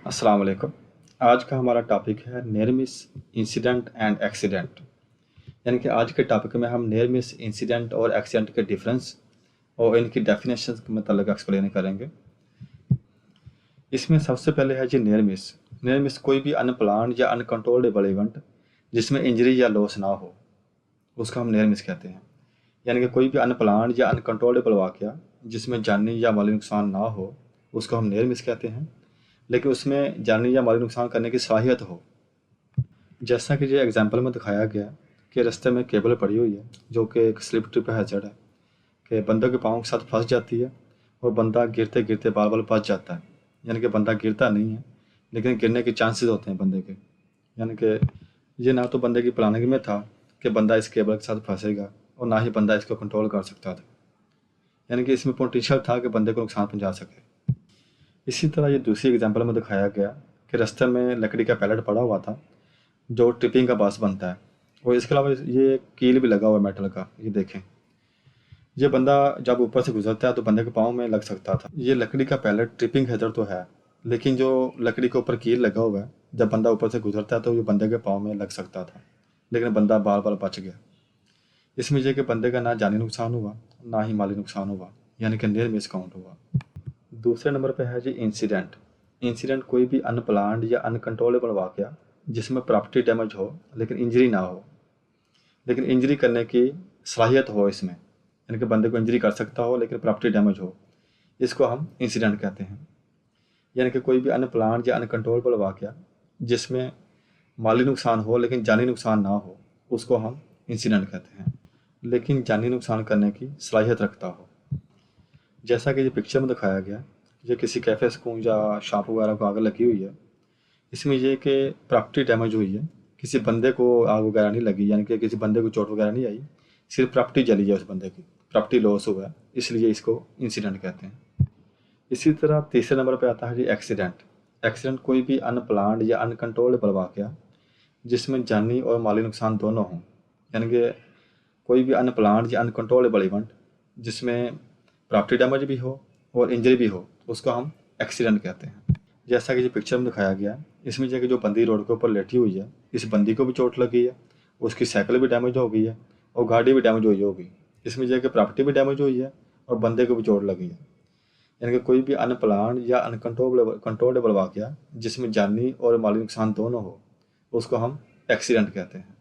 अस्सलाम वालेकुम। आज का हमारा टॉपिक है near miss incident and accident. यानी कि आज के टॉपिक में हम नियर मिस इंसिडेंट और एक्सीडेंट के डिफरेंस और इनकी डेफिनेशंस के मतलब एक्सप्लेन करेंगे। इसमें सबसे पहले है जी नियर मिस। नियर मिस कोई भी अनप्लान्ड या अनकंट्रोलेबल इवेंट जिसमें इंजरी या लॉस ना हो, उसको हम नियर मिस कहते हैं। यानी कि कोई भी अनप्लान्ड या अनकंट्रोलेबल वाक़या जिसमें जानी या माली नुकसान ना हो, उसको हम नियर मिस कहते हैं, लेकिन उसमें जानी या माली नुकसान करने की सलाहियत हो। जैसा कि ये एग्जाम्पल में दिखाया गया कि रास्ते में केबल पड़ी हुई है जो कि एक स्लिप ट्रिप हैज़र्ड है कि बंदे के पाँव के साथ फंस जाती है और बंदा गिरते गिरते बार बार बच जाता है। यानी कि बंदा गिरता नहीं है, लेकिन गिरने के चांसेस होते हैं बंदे के। यानी कि ये ना तो बंदे की प्लानिंग में था कि बंदा इस केबल के साथ फंसेगा और ना ही बंदा इसको कंट्रोल कर सकता था। यानी कि इसमें पोटेंशियल था कि बंदे को नुकसान पहुंचा सके। इसी तरह ये दूसरी एग्जाम्पल में दिखाया गया कि रास्ते में लकड़ी का पैलेट पड़ा हुआ था जो ट्रिपिंग का बास बनता है, और इसके अलावा ये कील भी लगा हुआ है मेटल का। ये देखें, ये बंदा जब ऊपर से गुजरता है तो बंदे के पाँव में लग सकता था। ये लकड़ी का पैलेट ट्रिपिंग हैज़र्ड तो है, लेकिन जो लकड़ी के ऊपर कील लगा हुआ है, जब बंदा ऊपर से गुजरता है तो ये बंदे के पाँव में लग सकता था, लेकिन बंदा बार बार बच गया। इसमें यह कि बंदे का ना जानी नुकसान हुआ ना ही माली नुकसान हुआ, यानी कि नियर मिस काउंट हुआ। दूसरे नंबर पे है जी इंसिडेंट। इंसिडेंट कोई भी अनप्लान्ड या अनकंट्रोलेबल वाक़या जिसमें प्रॉपर्टी डैमेज हो लेकिन इंजरी ना हो, लेकिन इंजरी करने की सलाहियत हो इसमें, यानी कि बंदे को इंजरी कर सकता हो लेकिन प्रॉपर्टी डैमेज हो, इसको हम इंसिडेंट कहते हैं। यानी कि कोई भी अनप्लान्ड या अनकंट्रोलेबल वाक़या जिसमें माली नुकसान हो लेकिन जानी नुकसान ना हो, उसको हम इंसिडेंट कहते हैं, लेकिन जानी नुकसान करने की सलाहियत रखता हो। जैसा कि ये पिक्चर में दिखाया गया, ये किसी कैफ़े को या शॉप वगैरह को आग लगी हुई है। इसमें ये कि प्रॉपर्टी डैमेज हुई है, किसी बंदे को आग वगैरह नहीं लगी, यानी कि किसी बंदे को चोट वगैरह नहीं आई, सिर्फ प्रॉपर्टी जली है उस बंदे की, प्रॉपर्टी लॉस हुआ है, इसलिए इसको इंसिडेंट कहते हैं। इसी तरह तीसरे नंबर पर आता है जी एक्सीडेंट। एक्सीडेंट कोई भी अनप्लान्ड या अनकंट्रोलेबल वाक़या जिसमें जानी और माली नुकसान दोनों हों, यानी कि कोई भी अनप्लान्ड या अनकंट्रोलेबल इवेंट जिसमें प्रॉपर्टी डैमेज भी हो और इंजरी भी हो, उसको हम एक्सीडेंट कहते हैं। जैसा कि ये पिक्चर में दिखाया गया है, इसमें जो कि जो बंदी रोड के ऊपर लेटी हुई है, इस बंदी को भी चोट लगी है, उसकी साइकिल भी डैमेज हो गई है और गाड़ी भी डैमेज हुई होगी। इसमें जो कि प्रॉपर्टी भी डैमेज हुई है और बंदे को भी चोट लगी है। यानी कि कोई भी अनप्लान्ड या अनकंट्रोलेबल वाक़या जिसमें जानी और माली नुकसान दोनों हो, उसको हम एक्सीडेंट कहते हैं।